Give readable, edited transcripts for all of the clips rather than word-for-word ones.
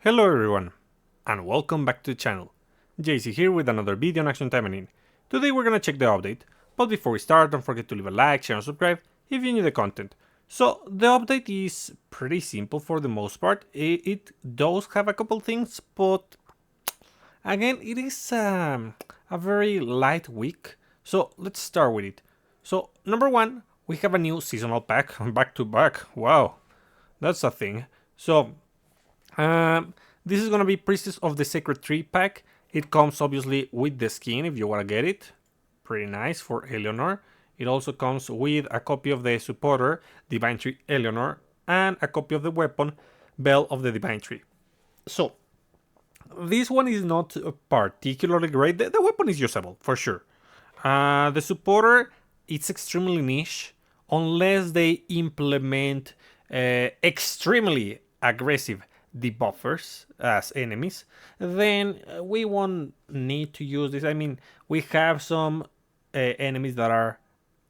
Hello everyone, and welcome back to the channel. JC here with another video on Action Taimanin. Today we're gonna check the update, but before we start don't forget to leave a like, share and subscribe if you enjoy the content. So the update is pretty simple for the most part. It does have a couple things, but again it is a very light week. So let's start with it. So number one, we have a new seasonal pack, back to back. Wow, that's a thing. So this is gonna be Priestess of the Sacred Tree pack. It comes obviously with the skin if you wanna get it. Pretty nice for Eleanor. It also comes with a copy of the supporter, Divine Tree Eleanor, and a copy of the weapon, Bell of the Divine Tree. So, this one is not particularly great. The weapon is usable, for sure. The supporter, it's extremely niche, unless they implement extremely aggressive debuffers as enemies, then we won't need to use this. I mean, we have some enemies that are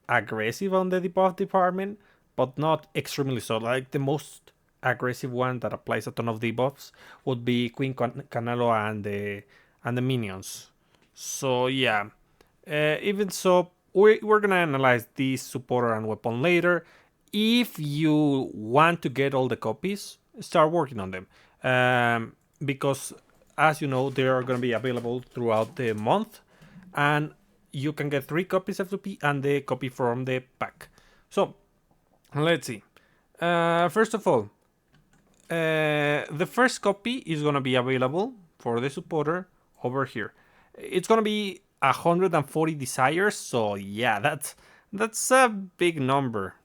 aggressive on the debuff department, but not extremely so. Like the most aggressive one that applies a ton of debuffs would be Queen Canelo and the minions. So yeah, even so, we're gonna analyze this supporter and weapon later. If you want to get all the copies, start working on them, because as you know, they are gonna be available throughout the month, and you can get 3 copies FTP and the copy from the pack. So let's see. First of all, the first copy is gonna be available for the supporter over here. It's gonna be 140 desires, so yeah, that's a big number.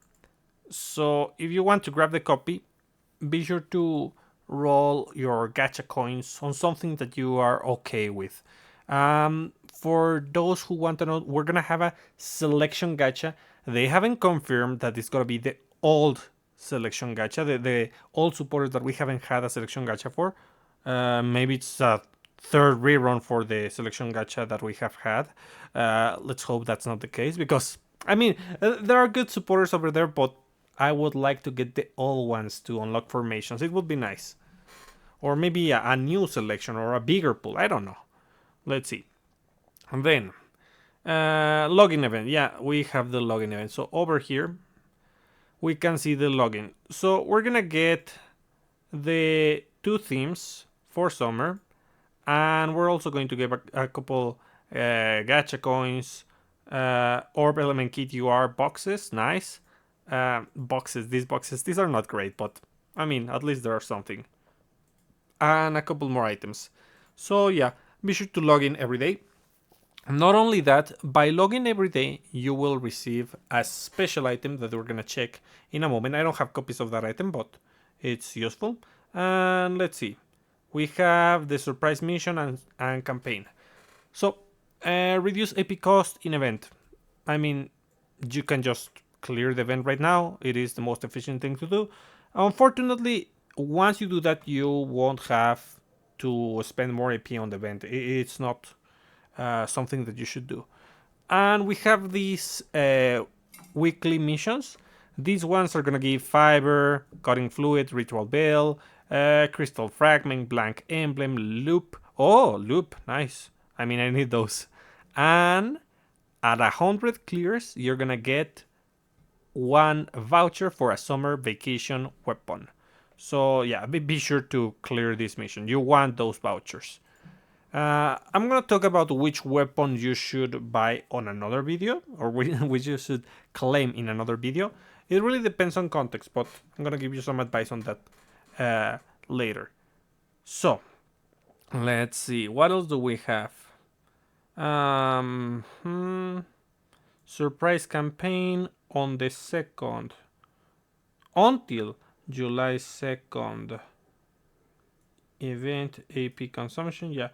So if you want to grab the copy, be sure to roll your gacha coins on something that you are okay with. For those who want to know, we're gonna have a selection gacha. They haven't confirmed that it's gonna be the old selection gacha, the old supporters that we haven't had a selection gacha for. Maybe it's a third rerun for the selection gacha that we have had. Let's hope that's not the case, because I mean, there are good supporters over there, but I would like to get the old ones to unlock formations. It would be nice. Or maybe a new selection or a bigger pool. I don't know. Let's see. And then, login event. Yeah, we have the login event. So over here, we can see the login. So we're gonna get the 2 themes for summer. And we're also going to get a couple gacha coins, orb element kit UR boxes. Nice. These boxes, these are not great, but I mean, at least there are something. And a couple more items. So yeah, be sure to log in every day. Not only that, by logging every day, you will receive a special item that we're gonna check in a moment. I don't have copies of that item, but it's useful. And let's see. We have the surprise mission and campaign. So, reduce AP cost in event. I mean, you can just clear the event right now. It is the most efficient thing to do. Unfortunately, once you do that, you won't have to spend more AP on the event. It's not something that you should do. And we have these weekly missions. These ones are gonna give fiber, cutting fluid, ritual bell, crystal fragment, blank emblem, loop. Oh, loop, nice. I mean, I need those. And at 100 clears, you're gonna get 1 voucher for a summer vacation weapon. So yeah, be sure to clear this mission. You want those vouchers. I'm gonna talk about which weapon you should buy on another video, or which you should claim in another video. It really depends on context, but I'm gonna give you some advice on that later. So, let's see, what else do we have? Surprise campaign on the 2nd, until July 2nd. Event AP consumption, yeah.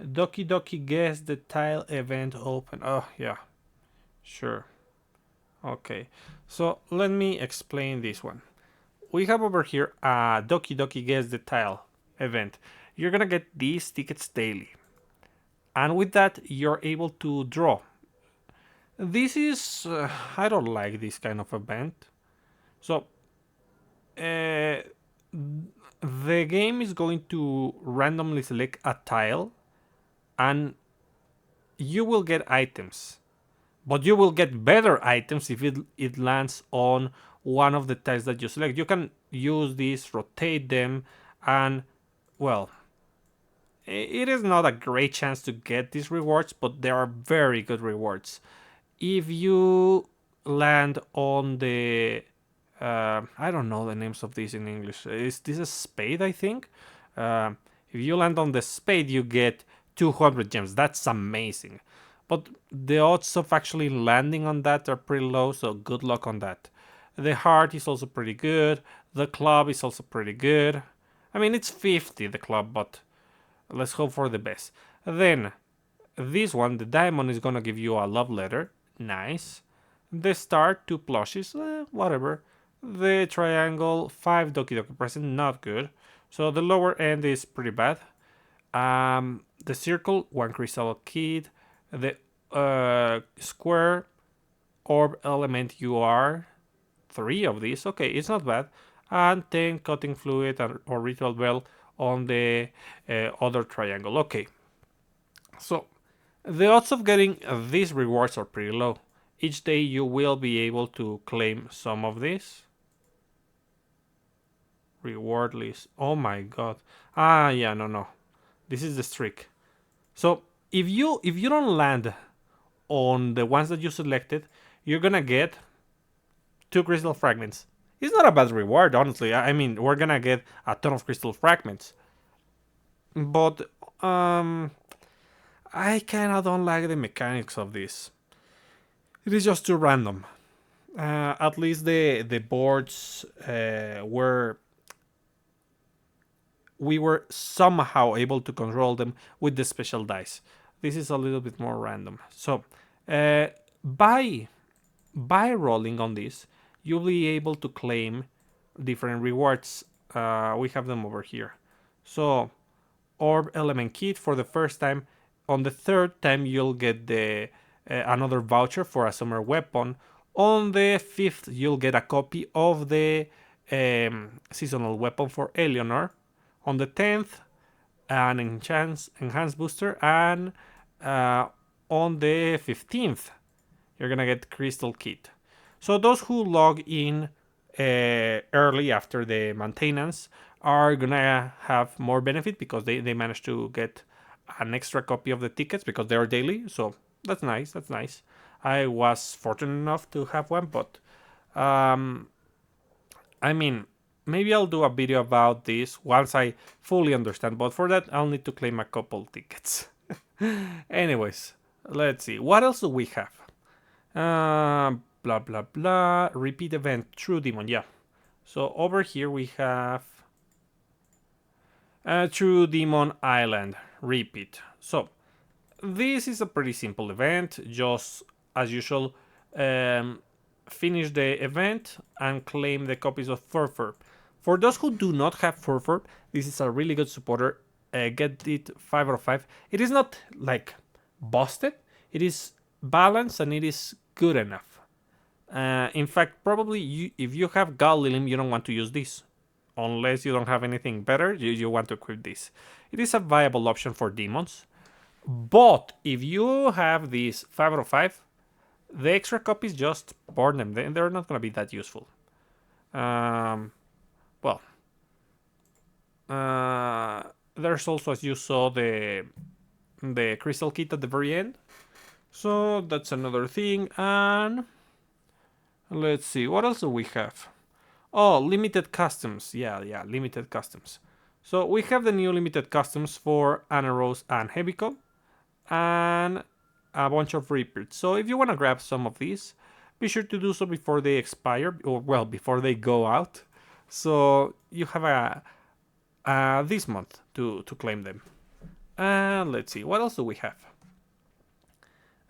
Doki Doki guess the tile event open. Oh, yeah. Sure. Okay. So let me explain this one. We have over here a Doki Doki guess the tile event. You're gonna get these tickets daily. And with that, you're able to draw. This is... I don't like this kind of event. So... the game is going to randomly select a tile, and you will get items. But you will get better items if it lands on one of the tiles that you select. You can use these, rotate them, and, well, it is not a great chance to get these rewards, but they are very good rewards. If you land on the I don't know the names of these in English. Is this a spade? I think. Uh, if you land on the spade, you get 200 gems. That's amazing. But the odds of actually landing on that are pretty low, so good luck on that. The heart is also pretty good. The club is also pretty good. I mean, it's 50, the club, but let's hope for the best. Then, this one, the diamond, is gonna give you a love letter. Nice. The star, 2 plushies, whatever. The triangle, 5 Doki Doki present, not good. So the lower end is pretty bad. The circle, 1 crystal kit. The square, orb element UR, 3 of these. Okay, it's not bad. And 10 cutting fluid or ritual bell on the other triangle. Okay, so the odds of getting these rewards are pretty low. Each day you will be able to claim some of these. Reward list. Oh my god. Yeah, no. This is the streak. So if you don't land on the ones that you selected, you're gonna get 2 crystal fragments. It's not a bad reward, honestly. I mean, we're gonna get a ton of crystal fragments. But I kinda don't like the mechanics of this. It is just too random. At least the boards we were somehow able to control them with the special dice. This is a little bit more random. So by rolling on this, you'll be able to claim different rewards. We have them over here. So orb element kit for the first time. On the third time, you'll get the another voucher for a summer weapon. On the 5th, you'll get a copy of the seasonal weapon for Eleanor. On the 10th, an enhanced booster, and on the 15th, you're gonna get crystal kit. So those who log in early after the maintenance are gonna have more benefit because they managed to get an extra copy of the tickets because they are daily. So that's nice. That's nice. I was fortunate enough to have one, but I mean, maybe I'll do a video about this once I fully understand. But for that, I'll need to claim a couple tickets. Anyways, let's see. What else do we have? Blah blah blah. Repeat event. True Demon. Yeah. So over here we have True Demon Island. Repeat. So this is a pretty simple event. Just as usual, finish the event and claim the copies of Furfur. For those who do not have Furfur, this is a really good supporter. Get it 5 out of 5. It is not like busted. It is balanced and it is good enough. In fact, probably if you have Gal Lilim, you don't want to use this. Unless you don't have anything better, you want to equip this. It is a viable option for demons. But if you have this 5 out of 5, the extra copies just burn them. They're not going to be that useful. There's also, as you saw, the crystal kit at the very end. So that's another thing. And let's see, what else do we have? Oh, limited customs. Yeah, limited customs. So we have the new limited customs for Anaros and Hebico, and a bunch of repeats. So if you want to grab some of these, be sure to do so before they expire, or well, before they go out. So you have this month to claim them. And let's see, what else do we have?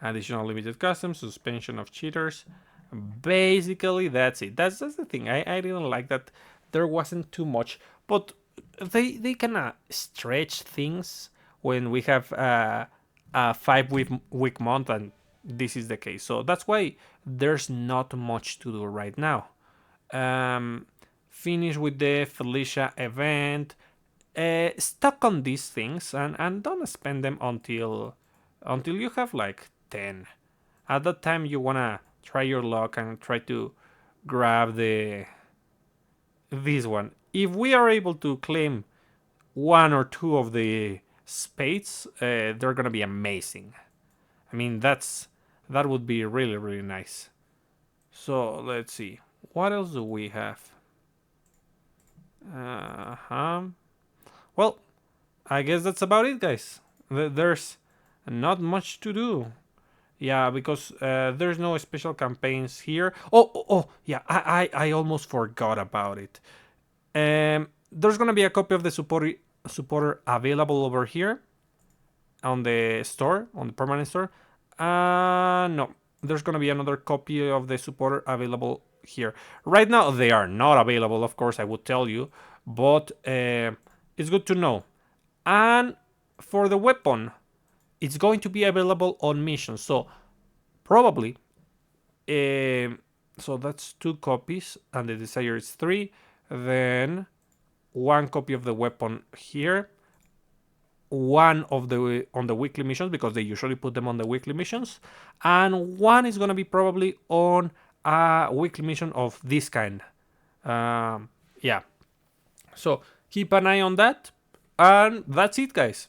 Additional limited customs, suspension of cheaters. Basically, that's it. That's the thing. I didn't like that there wasn't too much, but they kind of stretch things when we have a 5-week month, and this is the case. So that's why there's not much to do right now. finish with the Felicia event. Stock on these things and don't spend them until you have like 10. At that time you wanna try your luck and try to grab this one. If we are able to claim one or two of the spades, they're gonna be amazing. I mean, that would be really, really nice. So let's see, what else do we have? Well, I guess that's about it, guys. There's not much to do. Yeah, because there's no special campaigns here. Oh, yeah, I almost forgot about it. There's gonna be a copy of the supporter available over here on the store, on the permanent store. No, there's gonna be another copy of the supporter available here. Right now, they are not available, of course, I would tell you, but it's good to know. And for the weapon, it's going to be available on missions, so probably. So that's 2 copies, and the desire is 3. Then 1 copy of the weapon here, 1 of the on the weekly missions, because they usually put them on the weekly missions, and 1 is gonna be probably on a weekly mission of this kind. Yeah, so keep an eye on that, and that's it, guys.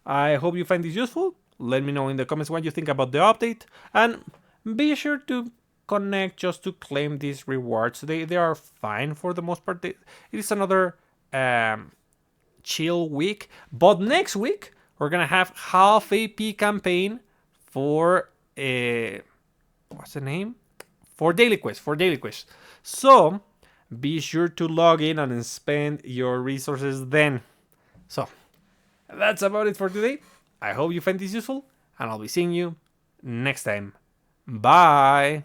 I hope you find this useful. Let me know in the comments what you think about the update, and be sure to connect just to claim these rewards. They are fine for the most part. It is another chill week, but next week we're gonna have half AP campaign for what's the name? For daily quest. So be sure to log in and spend your resources then. So that's about it for today. I hope you find this useful, and I'll be seeing you next time. Bye.